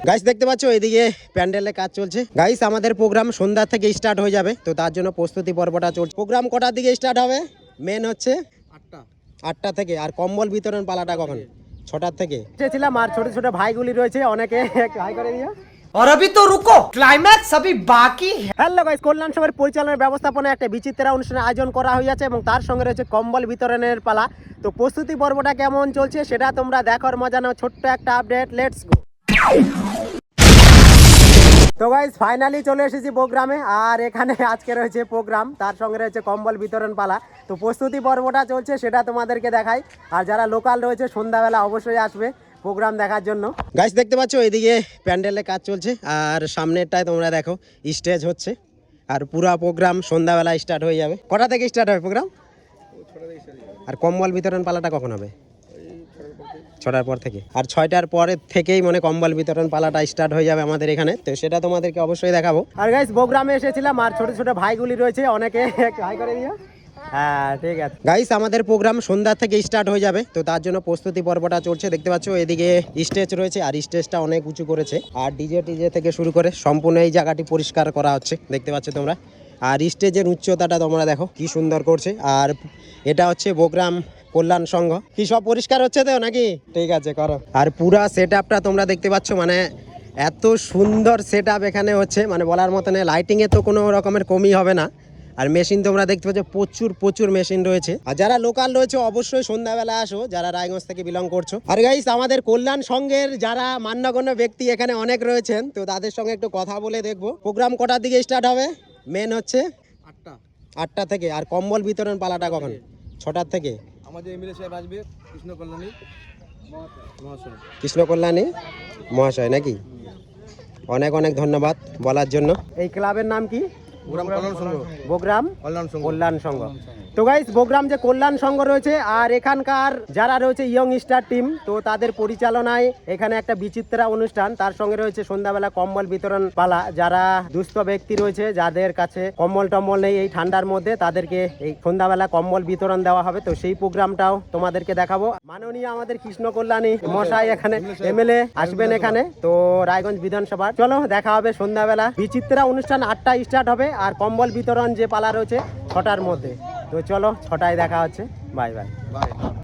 Guys দেখতে পাচ্ছ এইদিকে প্যান্ডেলে কাজ চলছে। গাইস আমাদের প্রোগ্রাম সন্ধ্যা থেকে স্টার্ট হয়ে যাবে, তো তার জন্য প্রস্তুতি পর্বটা চলছে। প্রোগ্রাম কটার দিকে স্টার্ট হবে? মেন হচ্ছে 8টা থেকে। আর কম্বল বিতরণ পালাটা কখন? 6টার থেকে। এসেছিলাম আর ছোট ছোট ভাইগুলি রয়েছে, অনেকে হাই করে দিও। और अभी तो रुको, क्लाइमैक्स अभी बाकी है। হ্যালো গাইস, কল্যাণ সভার পরিচালনার ব্যবস্থাপনায় একটা বিচিত্রা অনুষ্ঠানের আয়োজন করা হয়েছে এবং তার সঙ্গে রয়েছে কম্বল বিতরণের পালা। তো প্রস্তুতি পর্বটা কেমন চলছে সেটা তোমরা দেখার মজা নাও। ছোট্ট একটা আপডেট, লেটস গো। তো গাইস ফাইনালি চলে এসেছি প্রোগ্রামে, আর এখানে আজকে রয়েছে প্রোগ্রাম, তার সঙ্গে রয়েছে কম্বল বিতরণ পালা। তো প্রস্তুতি পর্বটা চলছে সেটা তোমাদেরকে দেখাই। আর যারা লোকাল রয়েছে সন্ধ্যাবেলা অবশ্যই আসবে প্রোগ্রাম দেখার জন্য। গাইস দেখতে পাচ্ছ এইদিকে প্যান্ডেলে কাজ চলছে, আর সামনেরটায় তোমরা দেখো স্টেজ হচ্ছে। আর পুরা প্রোগ্রাম সন্ধ্যাবেলা স্টার্ট হয়ে যাবে। কটা থেকে স্টার্ট হবে প্রোগ্রাম? আর কম্বল বিতরণ পালাটা কখন হবে? 6টার পর থেকে। আর 6টার পরে থেকেই মানে কম্বল বিতরণ পালাটা স্টার্ট হয়ে যাবে আমাদের এখানে, তো সেটা তোমাদেরকে অবশ্যই দেখাবো। আর গাইস প্রোগ্রামে এসেছিলাম আর ছোট ছোট ভাইগুলি রয়েছে, অনেকে হাই করে দিও। হ্যাঁ ঠিক আছে। গাইস আমাদের প্রোগ্রাম সন্ধ্যা থেকে স্টার্ট হয়ে যাবে, তো তার জন্য প্রস্তুতি পর্বটা চলছে। দেখতে পাচ্ছ এদিকে স্টেজ রয়েছে, আর স্টেজটা অনেক উঁচু করেছে। আর ডিজে থেকে শুরু করে সম্পূর্ণ এই জায়গাটি পরিষ্কার করা হচ্ছে, দেখতে পাচ্ছ তোমরা। আর স্টেজের উচ্চতাটা তোমরা দেখো কি সুন্দর করছে। আর এটা হচ্ছে প্রোগ্রাম কল্যাণ সংঘ। কি সব পরিষ্কার হচ্ছে তো নাকি? ঠিক আছে করো। আর পুরা সেট আপটা তোমরা দেখতে পাচ্ছ, মানে এত সুন্দর সেট আপ এখানে হচ্ছে, মানে বলার মতো নেই। লাইটিংয়ে তো কোনো রকমের কমই হবে না। আর মেশিন তোমরা দেখতে পাচ্ছ, প্রচুর মেশিন রয়েছে। আর যারা লোকাল রয়েছে অবশ্যই সন্ধ্যাবেলা আসো, যারা রায়গঞ্জ থেকে বিলং করছো। আর গাইস আমাদের কল্যাণ সংঘের যারা মান্যগণ্য ব্যক্তি এখানে অনেক রয়েছেন, তো তাদের সঙ্গে একটু কথা বলে দেখবো। প্রোগ্রাম কটার দিকে স্টার্ট হবে? মেন হচ্ছে 8টা থেকে। আর কম্বল বিতরণ পালাটা কখন? 6টার থেকে। আমাদের এমএলএ সাহেব আসবে কৃষ্ণ কল্যাণী মহাশয় নাকি? অনেক অনেক ধন্যবাদ বলার জন্য। এই ক্লাবের নাম কি? বগ্রাম কল্যাণ সংঘ। তো গাইস বগ্রাম যে কল্যাণ সংঘ রয়েছে, আর এখানকার যারা রয়েছে ইয়ং স্টার টিম, তো তাদের পরিচালনায় এখানে একটা বিচিত্রা অনুষ্ঠান, তার সঙ্গে রয়েছে সন্ধ্যাবেলা কম্বল বিতরণ পালা। যারা দুস্থ ব্যক্তি রয়েছে, যাদের কাছে কম্বল টম্বল নেই এই ঠান্ডার মধ্যে, তাদেরকে এই সন্ধ্যাবেলা কম্বল বিতরণ দেওয়া হবে। তো সেই প্রোগ্রামটাও তোমাদেরকে দেখাবো। মাননীয় আমাদের কৃষ্ণ কল্যাণী মশাই এখানে এমএলএ আসবেন এখানে, তো রায়গঞ্জ বিধানসভার। চলো দেখা হবে সন্ধ্যাবেলা। বিচিত্রা অনুষ্ঠান 8টা স্টার্ট হবে, আর কম্বল বিতরণ যে পালা রয়েছে 6টার মধ্যে। তো চলো 6টায় দেখা হচ্ছে। Bye bye.